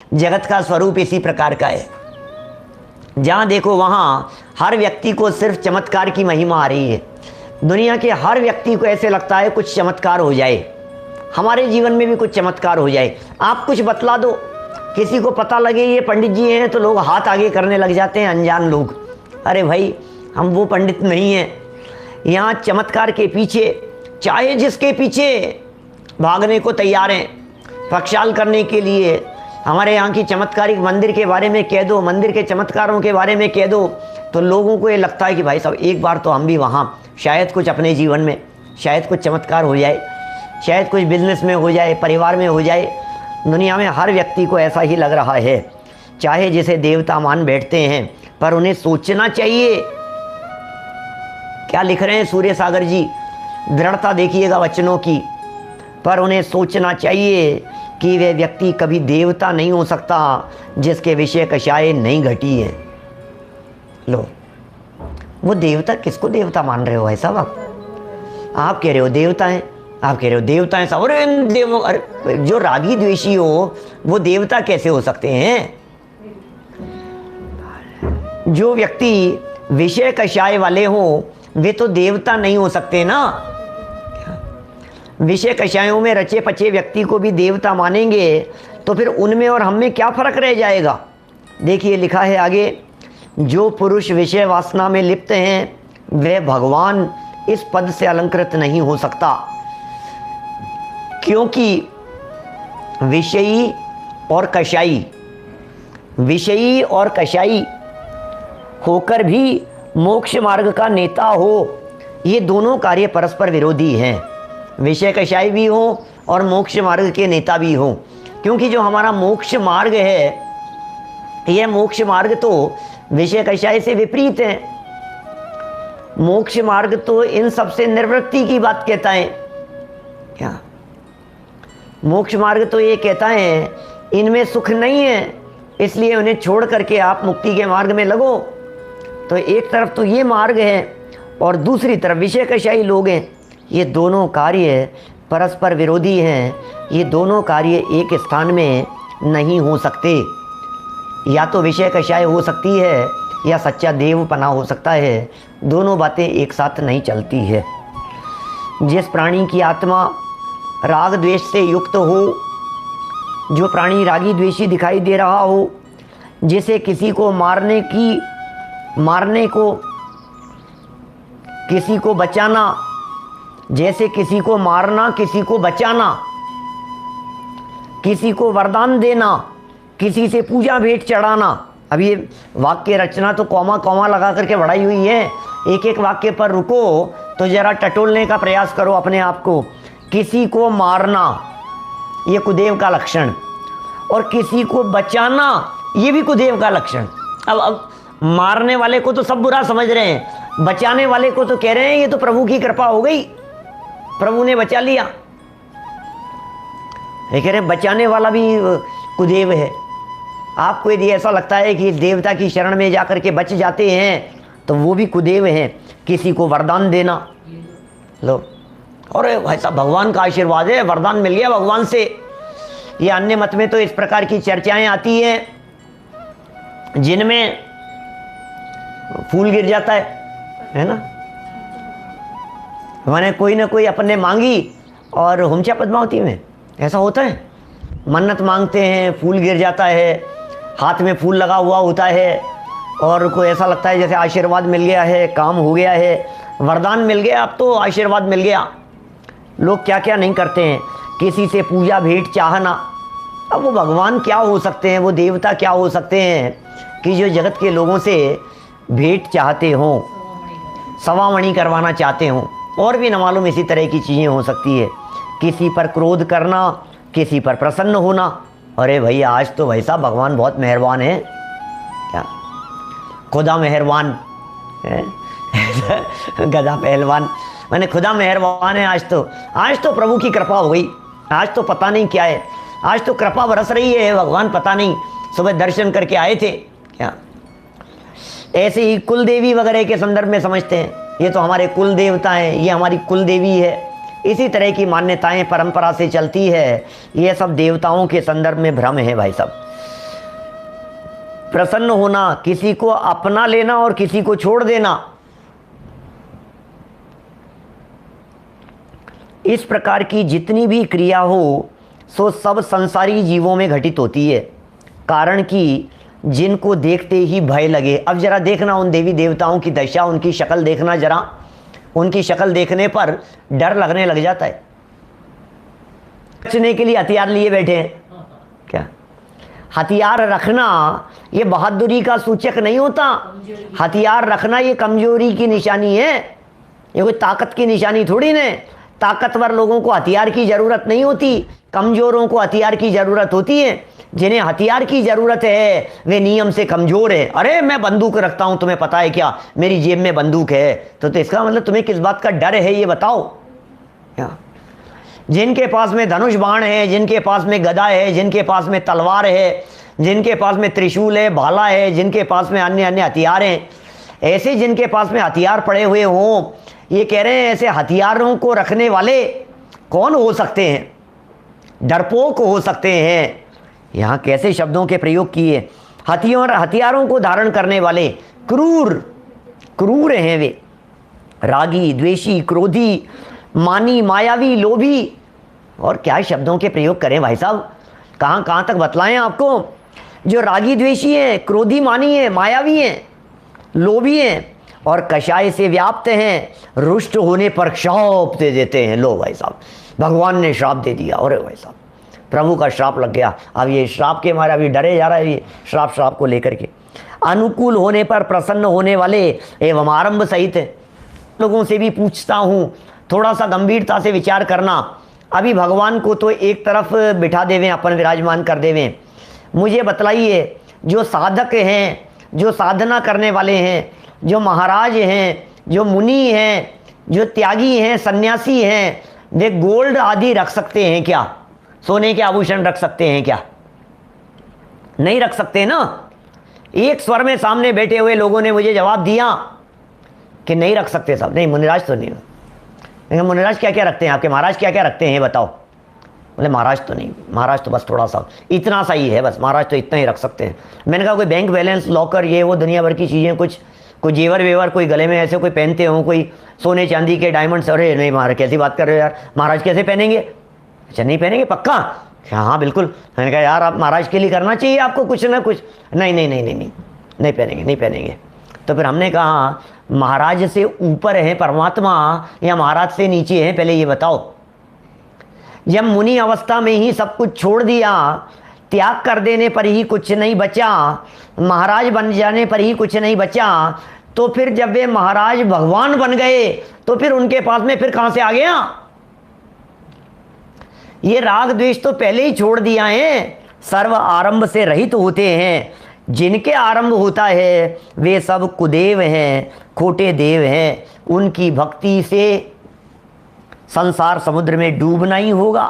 जगत का स्वरूप इसी प्रकार का है। जहाँ देखो वहाँ हर व्यक्ति को सिर्फ चमत्कार की महिमा आ रही है। दुनिया के हर व्यक्ति को ऐसे लगता है कुछ चमत्कार हो जाए, हमारे जीवन में भी कुछ चमत्कार हो जाए। आप कुछ बतला दो, किसी को पता लगे ये पंडित जी हैं तो लोग हाथ आगे करने लग जाते हैं, अनजान लोग। अरे भाई, हम वो पंडित नहीं हैं। यहाँ चमत्कार के पीछे, चाहे जिसके पीछे भागने को तैयार हैं, प्रक्षाल करने के लिए। हमारे यहाँ की चमत्कारिक मंदिर के बारे में कह दो, मंदिर के चमत्कारों के बारे में कह दो, तो लोगों को ये लगता है कि भाई साहब एक बार तो हम भी वहाँ, शायद कुछ अपने जीवन में, शायद कुछ चमत्कार हो जाए, शायद कुछ बिजनेस में हो जाए, परिवार में हो जाए। दुनिया में हर व्यक्ति को ऐसा ही लग रहा है, चाहे जिसे देवता मान बैठते हैं, पर उन्हें सोचना चाहिए। क्या लिख रहे हैं सूर्य सागर जी, दृढ़ता देखिएगा वचनों की, पर उन्हें सोचना चाहिए कि वे व्यक्ति कभी देवता नहीं हो सकता जिसके विषय कषाय नहीं घटी है। लो, वो देवता, किसको देवता मान रहे हो भाई साहब? आप कह रहे हो देवता हैं, आप कह रहे हो देवता हैं सब। अरे जो रागी द्वेषी हो वो देवता कैसे हो सकते हैं? जो व्यक्ति विषय कषाय वाले हो वे तो देवता नहीं हो सकते ना। विषय कषायों में रचे पचे व्यक्ति को भी देवता मानेंगे तो फिर उनमें और हम में क्या फर्क रह जाएगा? देखिए लिखा है आगे, जो पुरुष विषय वासना में लिप्त हैं वह भगवान इस पद से अलंकृत नहीं हो सकता, क्योंकि विषयी और कषाई, विषयी और कषाई होकर भी मोक्ष मार्ग का नेता हो, ये दोनों कार्य परस्पर विरोधी हैं। विषय कषाई भी हो और मोक्ष मार्ग के नेता भी हो, क्योंकि जो हमारा मोक्ष मार्ग है, यह मोक्ष मार्ग तो विषय कषाय से विपरीत है। मोक्ष मार्ग तो इन सबसे निवृत्ति की बात कहता है। क्या मोक्ष मार्ग तो ये कहता है इनमें सुख नहीं है, इसलिए उन्हें छोड़ करके आप मुक्ति के मार्ग में लगो। तो एक तरफ तो ये मार्ग है और दूसरी तरफ विषय कषाई लोग हैं। ये दोनों कार्य परस्पर विरोधी हैं, ये दोनों कार्य एक स्थान में नहीं हो सकते। या तो विषय कषाय हो सकती है या सच्चा देवपना हो सकता है, दोनों बातें एक साथ नहीं चलती है। जिस प्राणी की आत्मा राग द्वेष से युक्त हो, जो प्राणी रागी द्वेषी दिखाई दे रहा हो, जिसे किसी को मारने को, किसी को बचाना, जैसे किसी को मारना, किसी को बचाना, किसी को वरदान देना, किसी से पूजा भेंट चढ़ाना। अब ये वाक्य रचना तो कॉमा कॉमा लगा करके बढ़ाई हुई है, एक एक वाक्य पर रुको तो जरा टटोलने का प्रयास करो अपने आप को। किसी को मारना ये कुदेव का लक्षण, और किसी को बचाना ये भी कुदेव का लक्षण। अब मारने वाले को तो सब बुरा समझ रहे हैं, बचाने वाले को तो कह रहे हैं ये तो प्रभु की कृपा हो गई, प्रभु ने बचा लिया। ये कह रहे बचाने वाला भी कुदेव है। आपको यदि ऐसा लगता है कि देवता की शरण में जाकर के बच जाते हैं तो वो भी कुदेव हैं। किसी को वरदान देना, लो, अरे भाई साहब भगवान का आशीर्वाद है, वरदान मिल गया भगवान से। ये अन्य मत में तो इस प्रकार की चर्चाएं आती हैं जिनमें फूल गिर जाता है ना। मैंने कोई ना कोई अपने मांगी और हुमचा पद्मावती में ऐसा होता है, मन्नत मांगते हैं, फूल गिर जाता है, हाथ में फूल लगा हुआ होता है और कोई ऐसा लगता है जैसे आशीर्वाद मिल गया है, काम हो गया है, वरदान मिल गया, अब तो आशीर्वाद मिल गया। लोग क्या क्या नहीं करते हैं, किसी से पूजा भेंट चाहना। अब वो भगवान क्या हो सकते हैं, वो देवता क्या हो सकते हैं कि जो जगत के लोगों से भेंट चाहते हों, सवामणि करवाना चाहते हों, और भी न मालूम इसी तरह की चीज़ें हो सकती है। किसी पर क्रोध करना, किसी पर प्रसन्न होना। अरे भैया आज तो भाई साहब भगवान बहुत मेहरबान है, क्या खुदा मेहरबान है गधा पहलवान, मैंने खुदा मेहरबान है। आज तो प्रभु की कृपा हो गई, आज तो पता नहीं क्या है, आज तो कृपा बरस रही है, भगवान पता नहीं सुबह दर्शन करके आए थे क्या। ऐसे ही कुल देवी वगैरह के संदर्भ में समझते हैं, ये तो हमारे कुल देवता हैं, ये हमारी कुल देवी है। इसी तरह की मान्यताएं परंपरा से चलती है। ये सब देवताओं के संदर्भ में भ्रम है भाई साहब। प्रसन्न होना, किसी को अपना लेना और किसी को छोड़ देना, इस प्रकार की जितनी भी क्रिया हो सो सब संसारी जीवों में घटित होती है। कारण कि जिनको देखते ही भय लगे। अब जरा देखना उन देवी देवताओं की दशा, उनकी शक्ल देखना, जरा उनकी शक्ल देखने पर डर लगने लग जाता है। बचने के लिए हथियार लिए बैठे हैं क्या? हथियार रखना ये बहादुरी का सूचक नहीं होता। हथियार रखना ये कमजोरी की निशानी है, ये कोई ताकत की निशानी थोड़ी न। ताकतवर लोगों को हथियार की जरूरत नहीं होती, कमजोरों को हथियार की जरूरत होती है। जिन्हें हथियार की जरूरत है वे नियम से कमजोर है। अरे मैं बंदूक रखता हूं, तुम्हें पता है क्या, मेरी जेब में बंदूक है, तो इसका मतलब तुम्हें किस बात का डर है ये बताओ। क्या जिनके पास में धनुष बाण है, जिनके पास में गदा है, जिनके पास में तलवार है, जिनके पास में त्रिशूल है, भाला है, जिनके पास में अन्य अन्य हथियार हैं, ऐसे जिनके पास में हथियार पड़े हुए हों, ये कह रहे हैं ऐसे हथियारों को रखने वाले कौन हो सकते हैं? डरपोक हो सकते हैं। यहाँ कैसे शब्दों के प्रयोग किए। हथियारों को धारण करने वाले क्रूर हैं वे, रागी, द्वेषी, क्रोधी, मानी, मायावी, लोभी। और क्या शब्दों के प्रयोग करें भाई साहब, कहाँ तक बतलाएं आपको। जो रागी द्वेषी हैं, क्रोधी मानी हैं, मायावी हैं, लोभी हैं और कषाय से व्याप्त हैं, रुष्ट होने पर श्राप दे देते हैं। लो भाई साहब, भगवान ने श्राप दे दिया। अरे भाई साहब, प्रभु का श्राप लग गया। अब ये श्राप के मारे अभी डरे जा रहा है, ये श्राप को लेकर के। अनुकूल होने पर प्रसन्न होने वाले एवं आरंभ सहित लोगों से भी पूछता हूँ, थोड़ा सा गंभीरता से विचार करना। अभी भगवान को तो एक तरफ बिठा देवें, अपन विराजमान कर देवें। मुझे बतलाइए, जो साधक हैं, जो साधना करने वाले हैं, जो महाराज हैं, जो मुनि हैं, जो त्यागी हैं, सन्यासी हैं, वे गोल्ड आदि रख सकते हैं क्या? सोने के आभूषण रख सकते हैं क्या? नहीं रख सकते ना। एक स्वर में सामने बैठे हुए लोगों ने मुझे जवाब दिया कि नहीं रख सकते साहब। नहीं, मुनिराज तो नहीं। मुनिराज क्या क्या रखते हैं आपके? महाराज क्या क्या रखते हैं बताओ? बोले महाराज तो नहीं, महाराज तो बस थोड़ा सा इतना सा ही है, बस महाराज तो इतना ही रख सकते हैं। मैंने कहा कोई बैंक बैलेंस, लॉकर, ये वो दुनिया भर की चीज़ें, कुछ कोई जेवर वेवर, कोई गले में ऐसे कोई पहनते हो, कोई सोने चांदी के डायमंड्स? अरे नहीं महाराज, कैसी बात कर रहे हो यार, महाराज कैसे पहनेंगे? अच्छा नहीं पहनेंगे पक्का? हाँ बिल्कुल। मैंने कहा यार आप महाराज के लिए करना चाहिए आपको कुछ ना कुछ। नहीं नहीं नहीं नहीं नहीं नहीं पहनेंगे, नहीं पहनेंगे। तो फिर हमने कहा महाराज से ऊपर है परमात्मा या महाराज से नीचे है, पहले ये बताओ। जब मुनि अवस्था में ही सब कुछ छोड़ दिया, त्याग कर देने पर ही कुछ नहीं बचा, महाराज बन जाने पर ही कुछ नहीं बचा, तो फिर जब वे महाराज भगवान बन गए तो फिर उनके पास में फिर कहां से आ गया? ये राग द्वेष तो पहले ही छोड़ दिया है, सर्व आरंभ से रहित होते हैं। जिनके आरंभ होता है वे सब कुदेव हैं, खोटे देव हैं। उनकी भक्ति से संसार समुद्र में डूबना ही होगा।